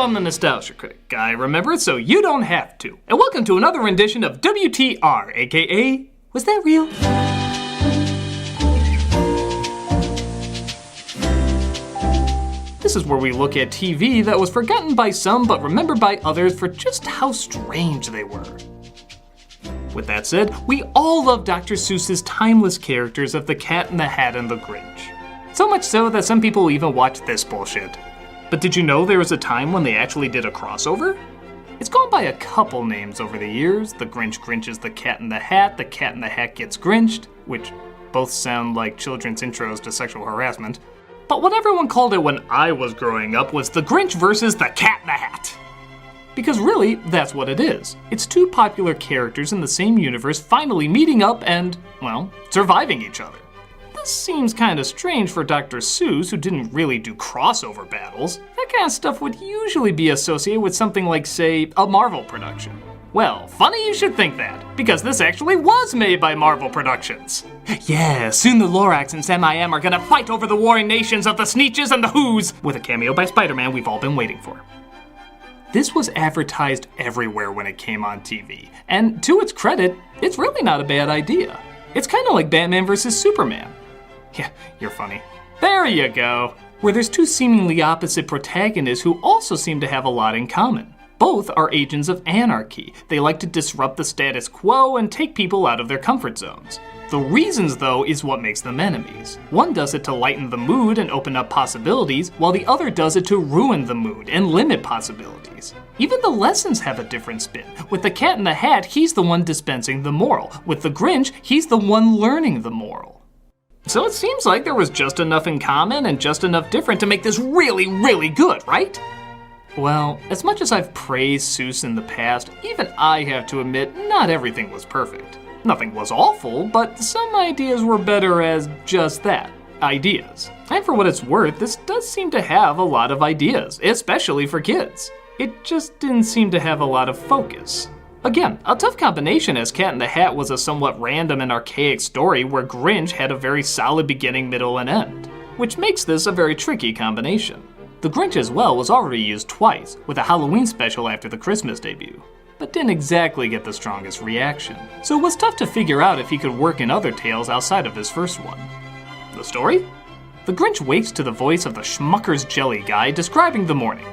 I'm the Nostalgia Critic. I remember it so you don't have to. And welcome to another rendition of WTR, aka, Was That Real? This is where we look at TV that was forgotten by some but remembered by others for just how strange they were. With that said, we all love Dr. Seuss's timeless characters of the Cat in the Hat and the Grinch. So much so that some people even watch this bullshit. But did you know there was a time when they actually did a crossover? It's gone by a couple names over the years. The Grinch Grinches the Cat in the Hat Gets Grinched, which both sound like children's intros to sexual harassment. But what everyone called it when I was growing up was The Grinch versus the Cat in the Hat. Because really, that's what it is. It's two popular characters in the same universe finally meeting up and, well, surviving each other. This seems kinda strange for Dr. Seuss, who didn't really do crossover battles. That kind of stuff would usually be associated with something like, say, a Marvel production. Well, funny you should think that, because this actually was made by Marvel Productions. Yeah, soon the Lorax and Sam I Am are gonna fight over the warring nations of the Sneetches and the Who's, with a cameo by Spider-Man we've all been waiting for. This was advertised everywhere when it came on TV, and to its credit, it's really not a bad idea. It's kinda like Batman vs. Superman. Yeah, you're funny. There you go. Where there's two seemingly opposite protagonists who also seem to have a lot in common. Both are agents of anarchy. They like to disrupt the status quo and take people out of their comfort zones. The reasons, though, is what makes them enemies. One does it to lighten the mood and open up possibilities, while the other does it to ruin the mood and limit possibilities. Even the lessons have a different spin. With the Cat in the Hat, he's the one dispensing the moral. With the Grinch, he's the one learning the moral. So it seems like there was just enough in common and just enough different to make this really, really good, right? Well, as much as I've praised Seuss in the past, even I have to admit not everything was perfect. Nothing was awful, but some ideas were better as just that, ideas. And for what it's worth, this does seem to have a lot of ideas, especially for kids. It just didn't seem to have a lot of focus. Again, a tough combination as Cat in the Hat was a somewhat random and archaic story where Grinch had a very solid beginning, middle, and end, which makes this a very tricky combination. The Grinch as well was already used twice, with a Halloween special after the Christmas debut, but didn't exactly get the strongest reaction. So it was tough to figure out if he could work in other tales outside of his first one. The story? The Grinch wakes to the voice of the Schmucker's Jelly Guy describing the morning.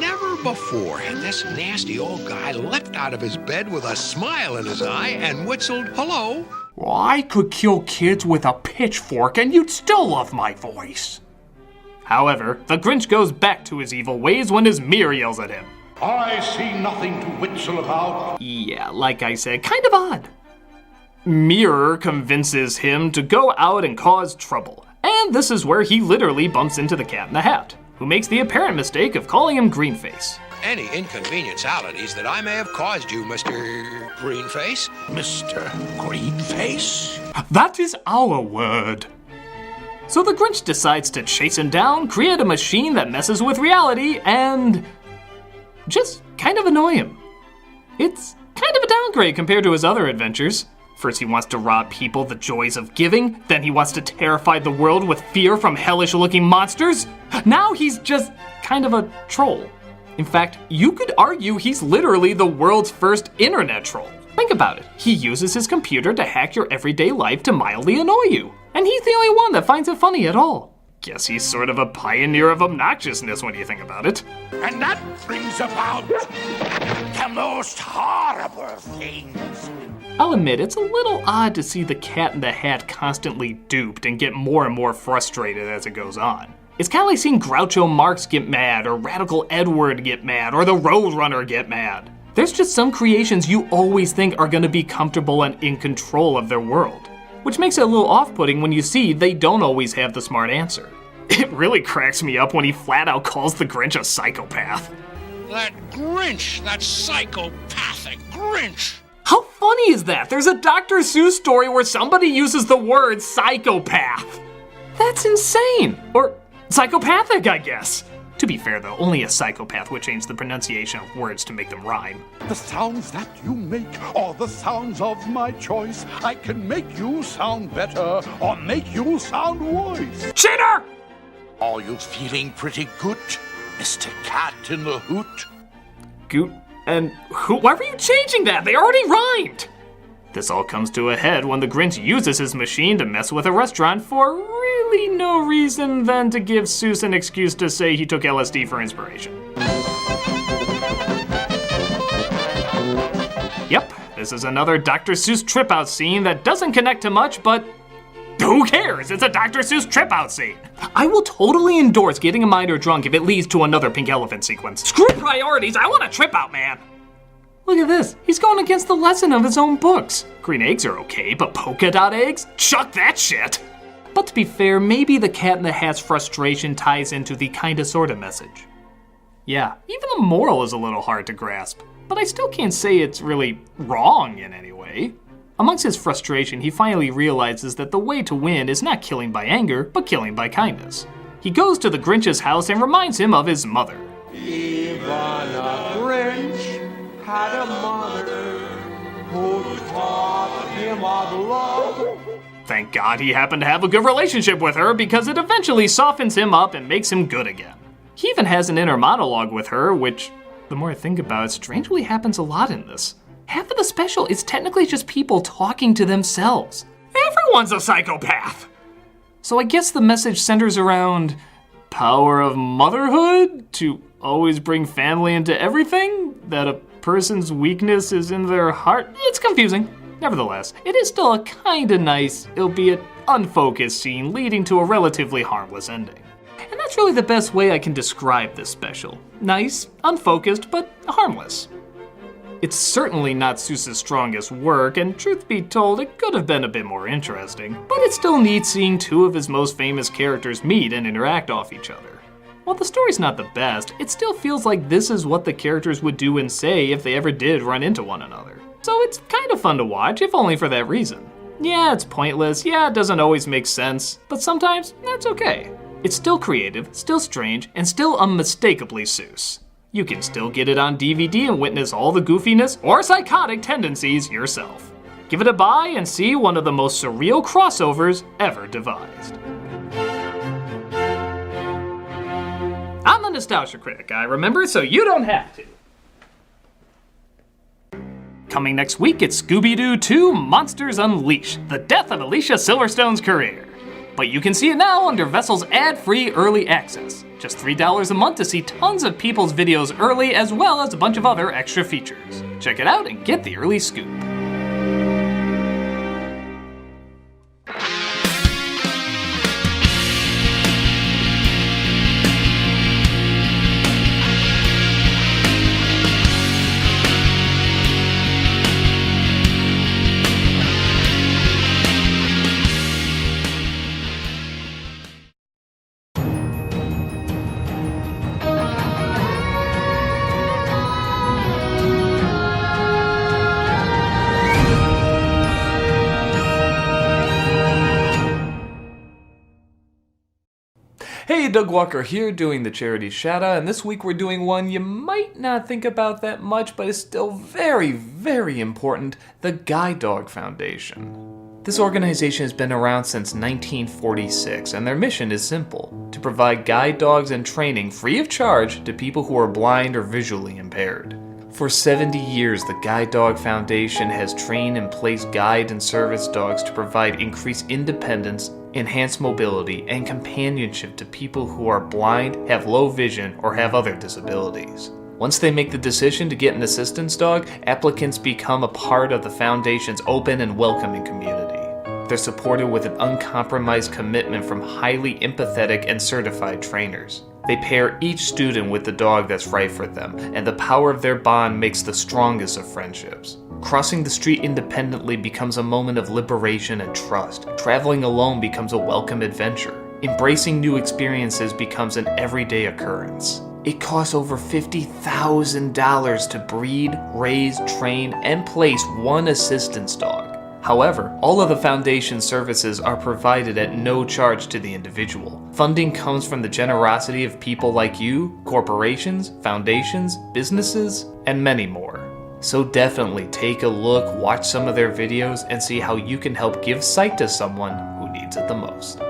Never before had this nasty old guy leapt out of his bed with a smile in his eye and whistled, "Hello." Well, I could kill kids with a pitchfork and you'd still love my voice. However, the Grinch goes back to his evil ways when his mirror yells at him. I see nothing to whistle about. Yeah, like I said, kind of odd. Mirror convinces him to go out and cause trouble. And this is where he literally bumps into the Cat in the Hat, who makes the apparent mistake of calling him Greenface. Any inconvenientalities that I may have caused you, Mr. Greenface? Mr. Greenface? That is our word. So the Grinch decides to chase him down, create a machine that messes with reality, and just kind of annoy him. It's kind of a downgrade compared to his other adventures. First he wants to rob people the joys of giving, then he wants to terrify the world with fear from hellish-looking monsters. Now he's just kind of a troll. In fact, you could argue he's literally the world's first internet troll. Think about it. He uses his computer to hack your everyday life to mildly annoy you. And he's the only one that finds it funny at all. Guess he's sort of a pioneer of obnoxiousness when you think about it. And that brings about the most horrible things. I'll admit, it's a little odd to see the Cat in the Hat constantly duped and get more and more frustrated as it goes on. It's kind of like seeing Groucho Marx get mad, or Radical Edward get mad, or the Roadrunner get mad. There's just some creations you always think are gonna be comfortable and in control of their world, which makes it a little off-putting when you see they don't always have the smart answer. It really cracks me up when he flat out calls the Grinch a psychopath. That Grinch, that psychopathic Grinch. How funny is that? There's a Dr. Seuss story where somebody uses the word psychopath. That's insane. Or psychopathic, I guess. To be fair though, only a psychopath would change the pronunciation of words to make them rhyme. The sounds that you make are the sounds of my choice. I can make you sound better or make you sound worse. Cheater! Are you feeling pretty good? Mr. Cat in the Hoot. Goot and Hoot. Why were you changing that? They already rhymed! This all comes to a head when the Grinch uses his machine to mess with a restaurant for really no reason than to give Seuss an excuse to say he took LSD for inspiration. Yep, this is another Dr. Seuss trip-out scene that doesn't connect to much, but who cares? It's a Dr. Seuss trip-out scene. I will totally endorse getting a minor drunk if it leads to another Pink Elephant sequence. Screw priorities, I want a trip-out, man! Look at this, he's going against the lesson of his own books. Green eggs are okay, but polka dot eggs? Chuck that shit! But to be fair, maybe the Cat in the Hat's frustration ties into the kinda sorta message. Yeah, even the moral is a little hard to grasp, but I still can't say it's really wrong in any way. Amongst his frustration, he finally realizes that the way to win is not killing by anger, but killing by kindness. He goes to the Grinch's house and reminds him of his mother. Even a Grinch had a mother who taught him of love. Thank God he happened to have a good relationship with her because it eventually softens him up and makes him good again. He even has an inner monologue with her, which, the more I think about it, strangely happens a lot in this. Half of the special is technically just people talking to themselves. Everyone's a psychopath! So I guess the message centers around power of motherhood to always bring family into everything? That a person's weakness is in their heart? It's confusing. Nevertheless, it is still a kinda nice, albeit unfocused scene leading to a relatively harmless ending. And that's really the best way I can describe this special. Nice, unfocused, but harmless. It's certainly not Seuss's strongest work, and truth be told, it could have been a bit more interesting, but it still needs seeing two of his most famous characters meet and interact off each other. While the story's not the best, it still feels like this is what the characters would do and say if they ever did run into one another. So it's kind of fun to watch, if only for that reason. Yeah, it's pointless, yeah, it doesn't always make sense, but sometimes that's okay. It's still creative, still strange, and still unmistakably Seuss. You can still get it on DVD and witness all the goofiness or psychotic tendencies yourself. Give it a buy and see one of the most surreal crossovers ever devised. I'm the nostalgia critic, I remember, so you don't have to. Coming next week, it's Scooby-Doo 2 Monsters Unleashed, the death of Alicia Silverstone's career. But you can see it now under Vessel's ad-free early access. Just $3 a month to see tons of people's videos early, as well as a bunch of other extra features. Check it out and get the early scoop. Hey, Doug Walker here doing the charity shout-out, and this week we're doing one you might not think about that much, but is still very, very important, the Guide Dog Foundation. This organization has been around since 1946, and their mission is simple: to provide guide dogs and training free of charge to people who are blind or visually impaired. For 70 years, the Guide Dog Foundation has trained and placed guide and service dogs to provide increased independence, enhanced mobility, and companionship to people who are blind, have low vision, or have other disabilities. Once they make the decision to get an assistance dog, applicants become a part of the Foundation's open and welcoming community. They're supported with an uncompromised commitment from highly empathetic and certified trainers. They pair each student with the dog that's right for them, and the power of their bond makes the strongest of friendships. Crossing the street independently becomes a moment of liberation and trust. Traveling alone becomes a welcome adventure. Embracing new experiences becomes an everyday occurrence. It costs over $50,000 to breed, raise, train, and place one assistance dog. However, all of the Foundation's services are provided at no charge to the individual. Funding comes from the generosity of people like you, corporations, foundations, businesses, and many more. So definitely take a look, watch some of their videos, and see how you can help give sight to someone who needs it the most.